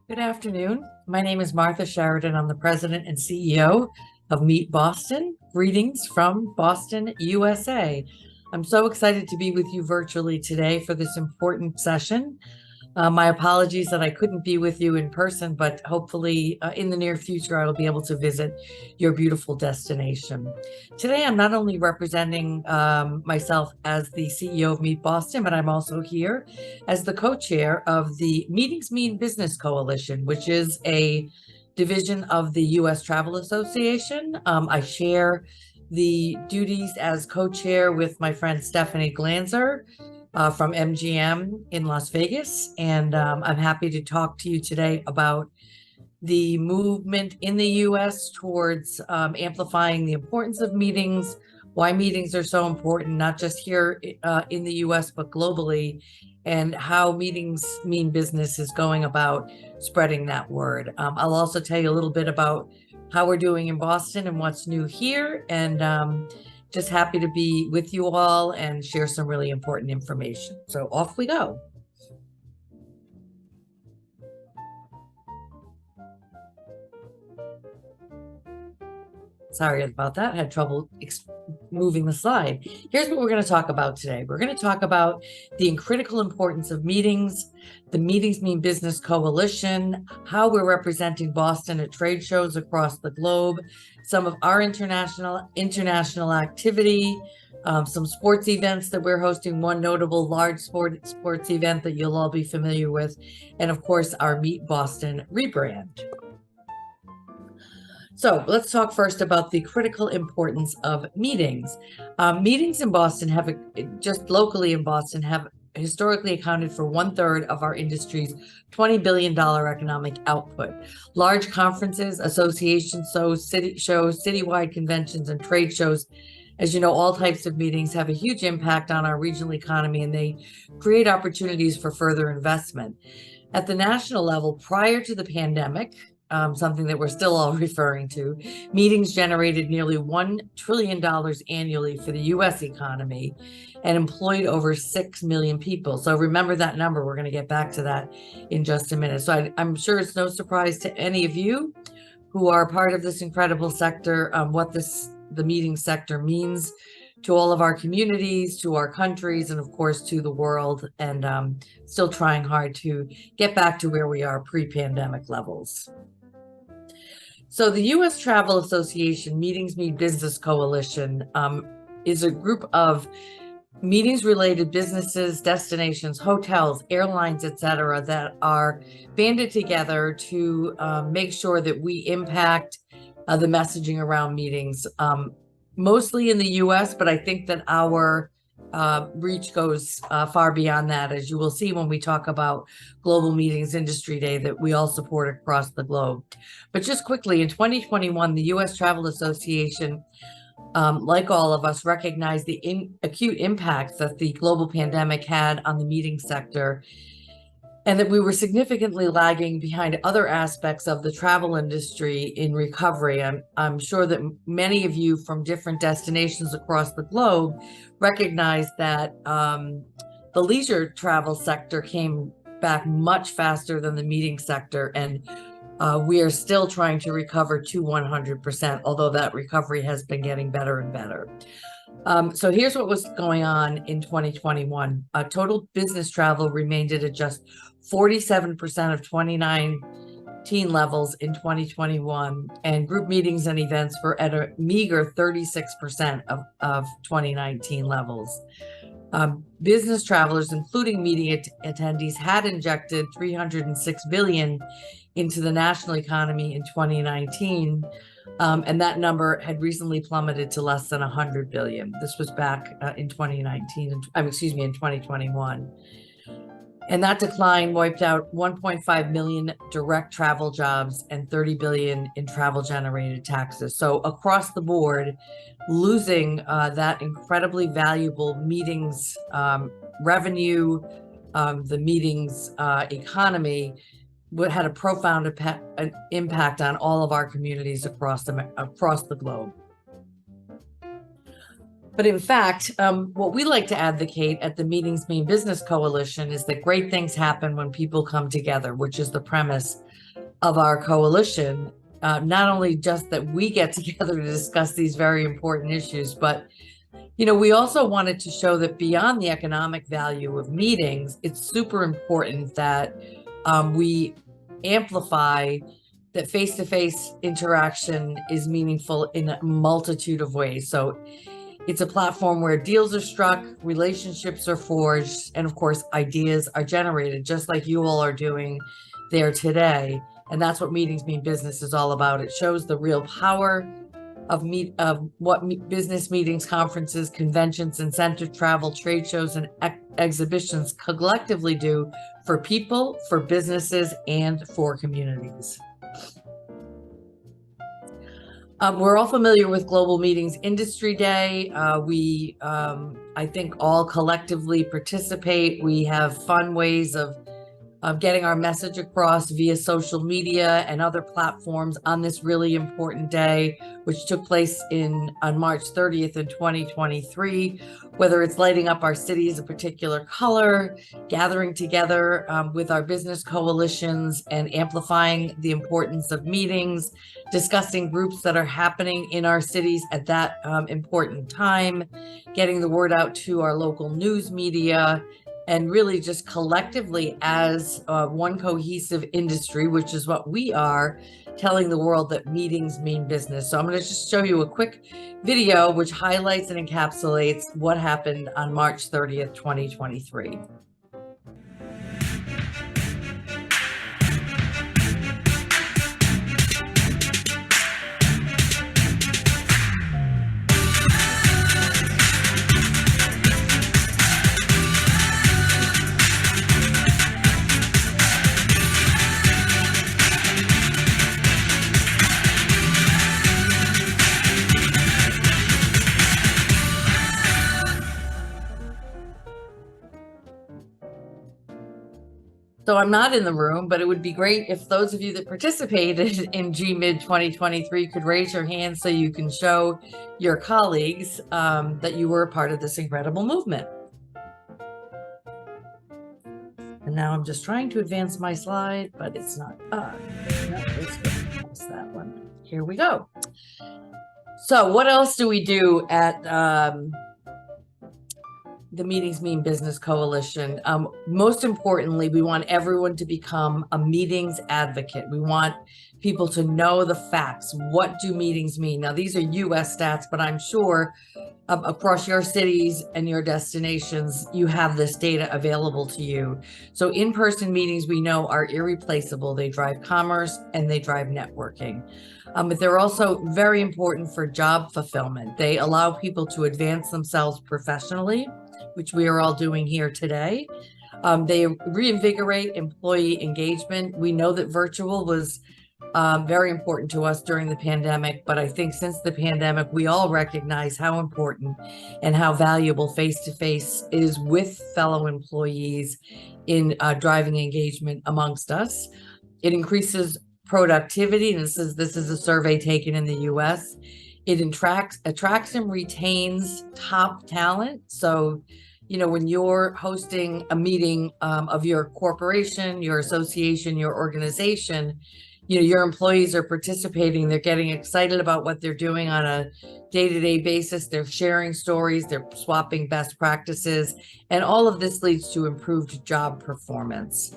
Good afternoon. My name is Martha Sheridan. I'm the president and CEO of Meet Boston. Greetings from Boston, USA. I'm so excited to be with you virtually today for this important session. My apologies that I couldn't be with you in person, but hopefully in the near future, I will be able to visit your beautiful destination. Today, I'm not only representing myself as the CEO of Meet Boston, but I'm also here as the co-chair of the Meetings Mean Business Coalition, which is a division of the U.S. Travel Association. I share the duties as co-chair with my friend Stephanie Glanzer from MGM in Las Vegas. And I'm happy to talk to you today about the movement in the US towards amplifying the importance of meetings, why meetings are so important, not just here in the US, but globally, and how Meetings Mean Business is going about spreading that word. I'll also tell you a little bit about how we're doing in Boston and what's new here. And just happy to be with you all and share some really important information. So off we go. Sorry about that. I had trouble moving the slide. Here's what we're going to talk about today. We're going to talk about the critical importance of meetings, the Meetings Mean Business Coalition, how we're representing Boston at trade shows across the globe, some of our international activity, some sports events that we're hosting, one notable large sports event that you'll all be familiar with, and of course, our Meet Boston rebrand. So let's talk first about the critical importance of meetings. Meetings in Boston just locally in Boston, have historically accounted for 1/3 of our industry's $20 billion economic output. Large conferences, associations, city shows, citywide conventions, and trade shows, as you know, all types of meetings have a huge impact on our regional economy, and they create opportunities for further investment. At the national level, prior to the pandemic, something that we're still all referring to, meetings generated nearly $1 trillion annually for the US economy and employed over 6 million people. So remember that number. We're going to get back to that in just a minute. So I'm sure it's no surprise to any of you who are part of this incredible sector, what the meeting sector means to all of our communities, to our countries, and of course to the world, and still trying hard to get back to where we are pre-pandemic levels. So the U.S. Travel Association Meetings Mean Business Coalition is a group of meetings-related businesses, destinations, hotels, airlines, etc., that are banded together to make sure that we impact the messaging around meetings, mostly in the U.S., but I think that our reach goes far beyond that, as you will see when we talk about Global Meetings Industry Day that we all support across the globe. But just quickly, in 2021, the U.S. Travel Association, like all of us, recognized the acute impacts that the global pandemic had on the meeting sector, and that we were significantly lagging behind other aspects of the travel industry in recovery. I'm sure that many of you from different destinations across the globe recognize that the leisure travel sector came back much faster than the meeting sector, and we are still trying to recover to 100%, although that recovery has been getting better and better. So here's what was going on in 2021. Total business travel remained at just 47% of 2019 levels in 2021, and group meetings and events were at a meager 36% of 2019 levels. Business travelers, including media attendees, had injected $306 billion into the national economy in 2019. And that number had recently plummeted to less than 100 billion. This was back in 2019, in 2021. And that decline wiped out 1.5 million direct travel jobs and 30 billion in travel generated taxes. So across the board, losing that incredibly valuable meetings revenue, the meetings economy, had a profound impact on all of our communities across the globe. But in fact, what we like to advocate at the Meetings Mean Business Coalition is that great things happen when people come together, which is the premise of our coalition. Not only just that we get together to discuss these very important issues, but we also wanted to show that beyond the economic value of meetings, it's super important that we amplify that face-to-face interaction is meaningful in a multitude of ways. So it's a platform where deals are struck, relationships are forged, and of course, ideas are generated, just like you all are doing there today. And that's what Meetings Mean Business is all about. It shows the real power of what business meetings, conferences, conventions, incentive travel, trade shows, and exhibitions collectively do for people, for businesses, and for communities. We're all familiar with Global Meetings Industry Day. We, I think, all collectively participate. We have fun ways of getting our message across via social media and other platforms on this really important day, which took place on March 30th in 2023, whether it's lighting up our cities a particular color, gathering together with our business coalitions and amplifying the importance of meetings, discussing groups that are happening in our cities at that important time, getting the word out to our local news media, and really just collectively as one cohesive industry, which is what we are, telling the world that meetings mean business. So I'm going to just show you a quick video which highlights and encapsulates what happened on March 30th, 2023. So I'm not in the room, but it would be great if those of you that participated in GMID 2023 could raise your hand so you can show your colleagues that you were a part of this incredible movement. And now I'm just trying to advance my slide, but it's not. No, it's that one. Here we go. So what else do we do at the Meetings Mean Business Coalition? Most importantly, we want everyone to become a meetings advocate. We want people to know the facts. What do meetings mean? Now, these are US stats, but I'm sure across your cities and your destinations, you have this data available to you. So in-person meetings, we know, are irreplaceable. They drive commerce and they drive networking. But they're also very important for job fulfillment. They allow people to advance themselves professionally, which we are all doing here today. They reinvigorate employee engagement. We know that virtual was very important to us during the pandemic, but I think since the pandemic, we all recognize how important and how valuable face-to-face is with fellow employees in driving engagement amongst us. It increases productivity, and this is a survey taken in the US. It attracts and retains top talent. So, when you're hosting a meeting of your corporation, your association, your organization, your employees are participating. They're getting excited about what they're doing on a day-to-day basis. They're sharing stories. They're swapping best practices. And all of this leads to improved job performance.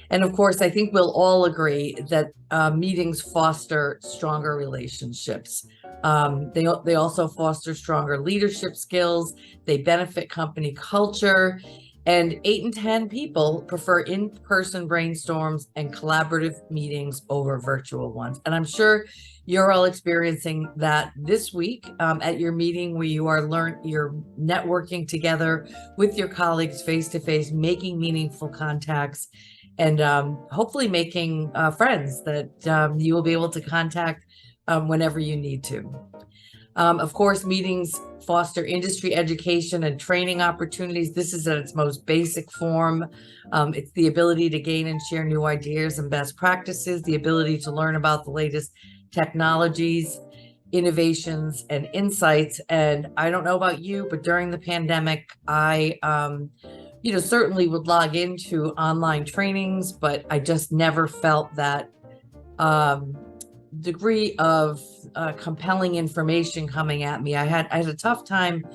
And of course, I think we'll all agree that meetings foster stronger relationships. They also foster stronger leadership skills. They benefit company culture. And 8 in 10 people prefer in-person brainstorms and collaborative meetings over virtual ones. And I'm sure you're all experiencing that this week at your meeting, where you're networking together with your colleagues face-to-face, making meaningful contacts, and hopefully making friends that you will be able to contact whenever you need to. Of course, meetings foster industry education and training opportunities. This is at its most basic form. It's the ability to gain and share new ideas and best practices, the ability to learn about the latest technologies. innovations and insights. And I don't know about you, but during the pandemic, I certainly would log into online trainings, but I just never felt that degree of compelling information coming at me. I had a tough time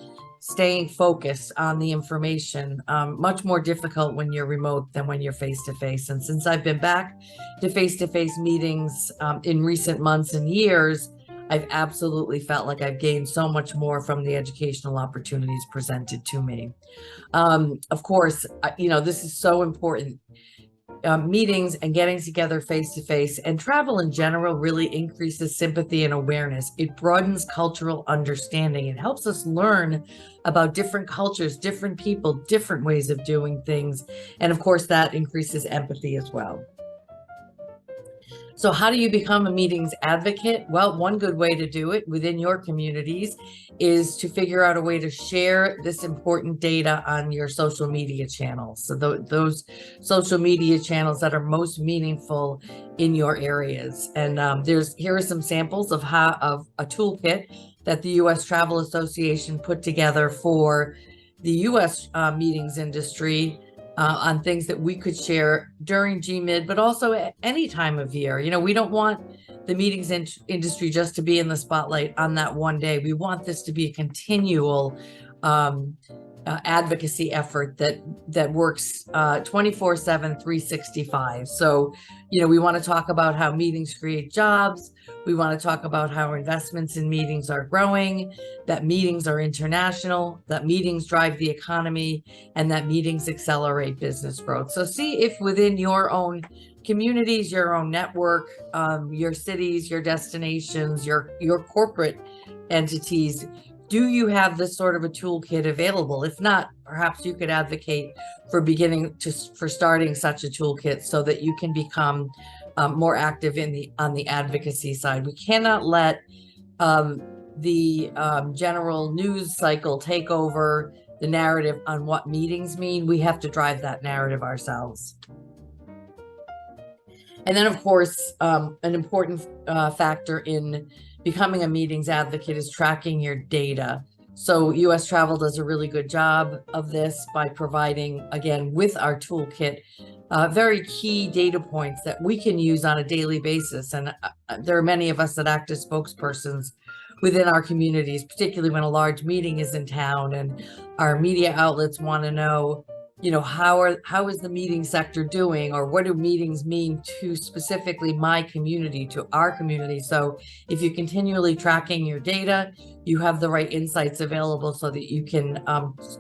staying focused on the information. Much more difficult when you're remote than when you're face to face. And since I've been back to face meetings in recent months and years, I've absolutely felt like I've gained so much more from the educational opportunities presented to me. Of course, this is so important. Meetings and getting together face to face, and travel in general really increases sympathy and awareness. It broadens cultural understanding. It helps us learn about different cultures, different people, different ways of doing things. And of course, that increases empathy as well. So how do you become a meetings advocate? Well, one good way to do it within your communities is to figure out a way to share this important data on your social media channels. So those social media channels that are most meaningful in your areas. And here are some samples of a toolkit that the U.S. Travel Association put together for the U.S. Meetings industry. On things that we could share during GMID, but also at any time of year. We don't want the meetings industry just to be in the spotlight on that one day. We want this to be a continual advocacy effort that works 24/7, 365. So, we want to talk about how meetings create jobs. We want to talk about how investments in meetings are growing, that meetings are international, that meetings drive the economy, and that meetings accelerate business growth. So see if within your own communities, your own network, your cities, your destinations, your corporate entities, do you have this sort of a toolkit available? If not, perhaps you could advocate for starting such a toolkit so that you can become more active on the advocacy side. We cannot let the general news cycle take over the narrative on what meetings mean. We have to drive that narrative ourselves. And then, of course, an important factor in becoming a meetings advocate is tracking your data. So U.S. Travel does a really good job of this by providing, again, with our toolkit, very key data points that we can use on a daily basis. And there are many of us that act as spokespersons within our communities, particularly when a large meeting is in town and our media outlets want to know, how is the meeting sector doing, or what do meetings mean to specifically my community, to our community. So if you're continually tracking your data, you have the right insights available so that you can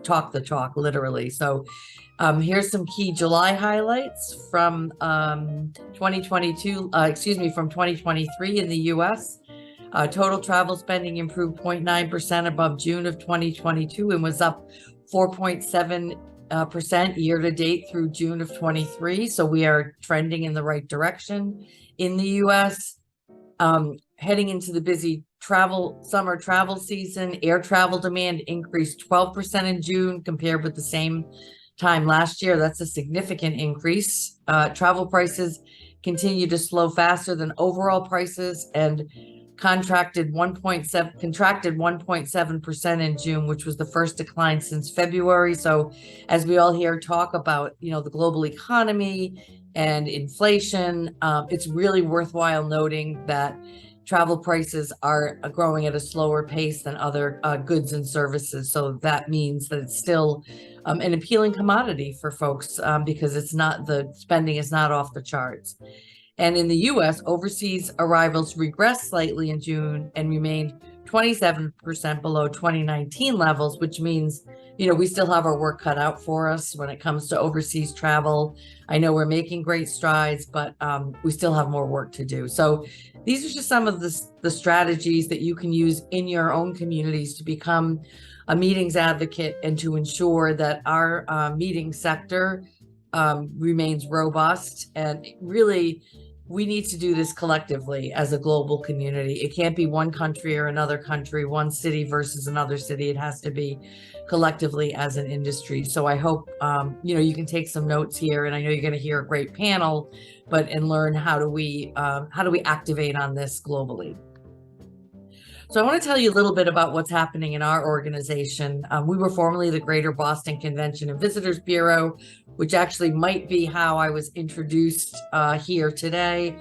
talk the talk, literally. So here's some key July highlights from 2023 in the US. Total travel spending improved 0.9% above June of 2022 and was up 4.7% year to date through June of 23. So we are trending in the right direction in the US. Heading into the busy summer travel season, air travel demand increased 12% in June compared with the same time last year. That's a significant increase. Travel prices continue to slow faster than overall prices and contracted 1.7% in June, which was the first decline since February. So as we all hear talk about, the global economy and inflation, it's really worthwhile noting that travel prices are growing at a slower pace than other goods and services. So that means that it's still an appealing commodity for folks because the spending is not off the charts. And in the US, overseas arrivals regressed slightly in June and remained 27% below 2019 levels, which means, we still have our work cut out for us when it comes to overseas travel. I know we're making great strides, but we still have more work to do. So these are just some of the strategies that you can use in your own communities to become a meetings advocate and to ensure that our meeting sector remains robust. And really, we need to do this collectively as a global community. It can't be one country or another country, one city versus another city. It has to be collectively as an industry. So I hope, you can take some notes here, and I know you're going to hear a great panel, and learn how do we activate on this globally. So I want to tell you a little bit about what's happening in our organization. We were formerly the Greater Boston Convention and Visitors Bureau, which actually might be how I was introduced here today.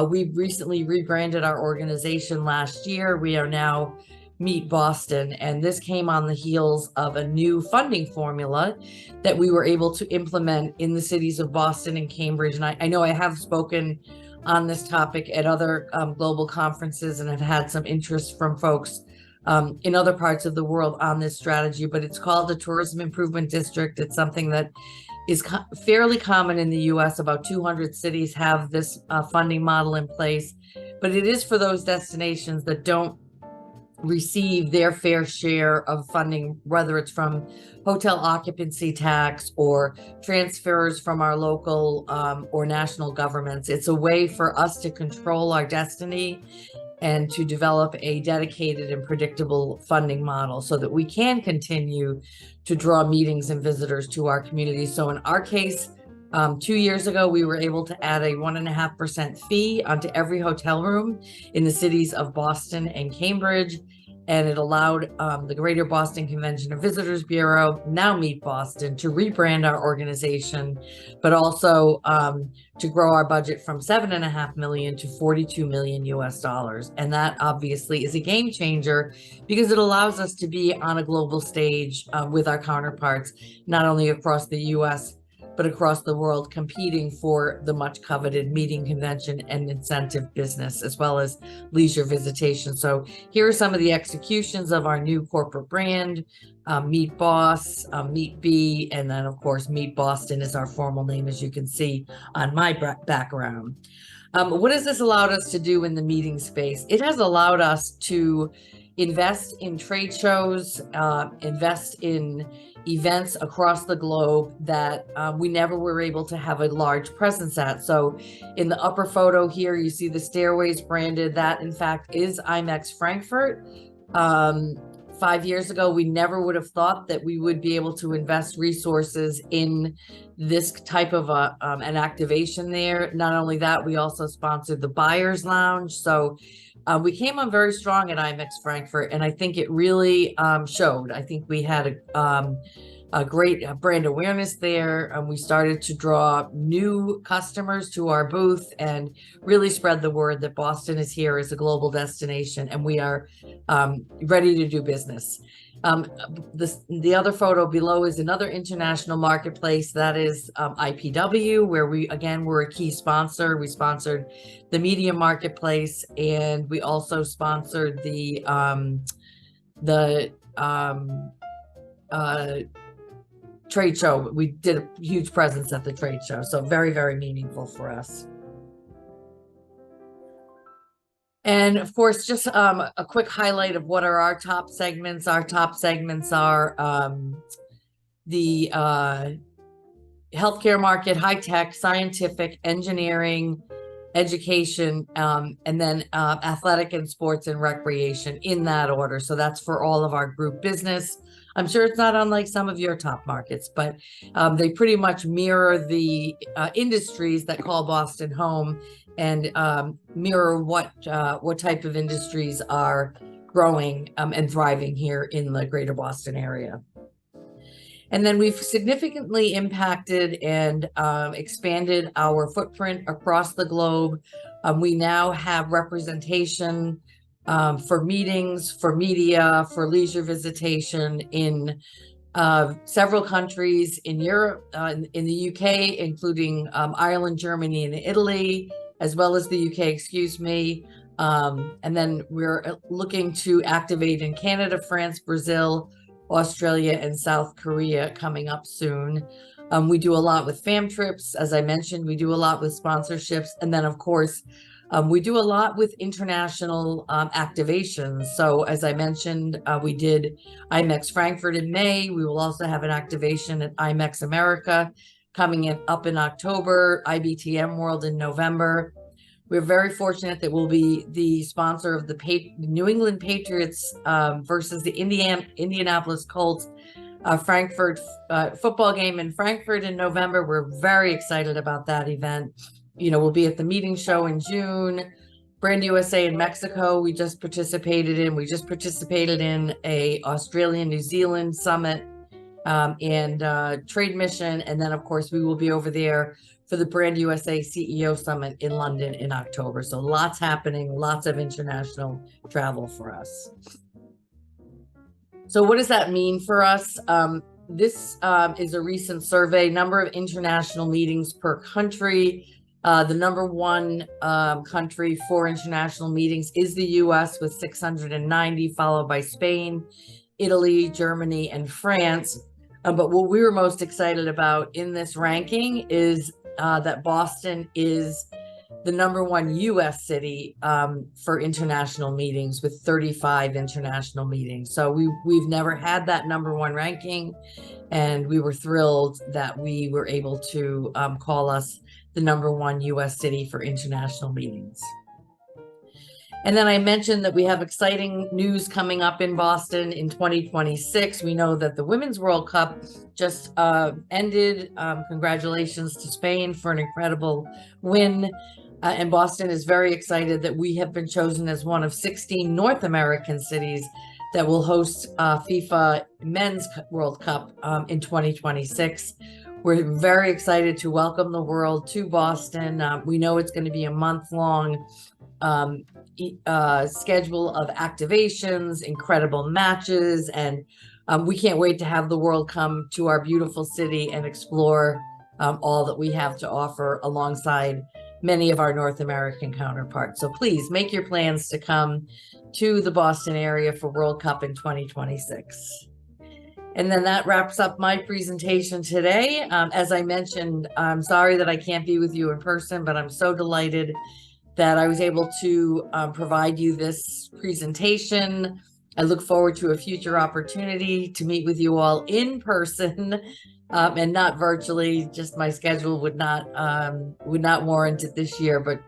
We recently rebranded our organization last year. We are now Meet Boston, and this came on the heels of a new funding formula that we were able to implement in the cities of Boston and Cambridge. And I know I have spoken on this topic at other global conferences and have had some interest from folks in other parts of the world on this strategy, but it's called the Tourism Improvement District. It's something that is fairly common in the US. About 200 cities have this funding model in place, but it is for those destinations that don't receive their fair share of funding, whether it's from hotel occupancy tax or transfers from our local or national governments. It's a way for us to control our destiny and to develop a dedicated and predictable funding model so that we can continue to draw meetings and visitors to our community. So in our case, 2 years ago, we were able to add a 1.5% fee onto every hotel room in the cities of Boston and Cambridge. And it allowed the Greater Boston Convention and Visitors Bureau, now Meet Boston, to rebrand our organization, but also to grow our budget from $7.5 million to $42 million US dollars. And that obviously is a game changer because it allows us to be on a global stage with our counterparts, not only across the US, but across the world, competing for the much coveted meeting, convention, and incentive business, as well as leisure visitation. So here are some of the executions of our new corporate brand, Meet Boss, Meet B, and then of course, Meet Boston is our formal name, as you can see on my background. What has this allowed us to do in the meeting space? It has allowed us to invest in trade shows, invest in events across the globe that we never were able to have a large presence at. So in the upper photo here, you see the stairways branded. That in fact is IMEX Frankfurt. 5 years ago, we never would have thought that we would be able to invest resources in this type of an activation there. Not only that, we also sponsored the Buyers Lounge. So we came on very strong at IMEX Frankfurt, and I think it really showed. I think we had a great brand awareness there. We started to draw new customers to our booth and really spread the word that Boston is here as a global destination, and we are ready to do business. The other photo below is another international marketplace, that is IPW, where we again were a key sponsor. We sponsored the media marketplace, and we also sponsored the trade show. We did a huge presence at the trade show, so very, very meaningful for us. And of course, just a quick highlight of what are our top segments. Our top segments are the healthcare market, high tech, scientific, engineering, education, and then athletic and sports and recreation, in that order. So that's for all of our group business. I'm sure it's not unlike some of your top markets, but they pretty much mirror the industries that call Boston home, and mirror what type of industries are growing and thriving here in the greater Boston area. And then we've significantly impacted and expanded our footprint across the globe. We now have representation for meetings, for media, for leisure visitation in several countries in Europe, in the UK, including Ireland, Germany, and Italy, as well as the UK, excuse me. And then we're looking to activate in Canada, France, Brazil, Australia, and South Korea coming up soon. We do a lot with fam trips. As I mentioned, we do a lot with sponsorships. And then, of course, we do a lot with international activations. So as I mentioned, we did IMEX Frankfurt in May. We will also have an activation at IMEX America coming up in October, IBTM World in November. We're very fortunate that we'll be the sponsor of the New England Patriots versus the Indianapolis Colts Frankfurt football game in Frankfurt in November. We're very excited about that event. You know, we'll be at the meeting show in June. Brand USA in Mexico, we just participated in a Australia, New Zealand summit and trade mission. And then, of course, we will be over there for the Brand USA CEO Summit in London in October. So lots happening, lots of international travel for us. So what does that mean for us? This is a recent survey, number of international meetings per country. The number one country for international meetings is the US with 690, followed by Spain, Italy, Germany, and France. But what we were most excited about in this ranking is that Boston is the number one US city for international meetings with 35 international meetings. So we've never had that number one ranking, and we were thrilled that we were able to call us the number one US city for international meetings. And then I mentioned that we have exciting news coming up in Boston in 2026. We know that the Women's World Cup just ended. Congratulations to Spain for an incredible win. And Boston is very excited that we have been chosen as one of 16 North American cities that will host FIFA Men's World Cup in 2026. We're very excited to welcome the world to Boston. We know it's going to be a month-long schedule of activations, incredible matches, and we can't wait to have the world come to our beautiful city and explore all that we have to offer alongside many of our North American counterparts. So please make your plans to come to the Boston area for World Cup in 2026. And then that wraps up my presentation today. As I mentioned, I'm sorry that I can't be with you in person, but I'm so delighted that I was able to provide you this presentation. I look forward to a future opportunity to meet with you all in person and not virtually. Just my schedule would not warrant it this year, but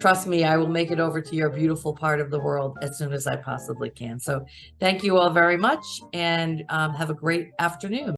trust me, I will make it over to your beautiful part of the world as soon as I possibly can. So thank you all very much, and have a great afternoon.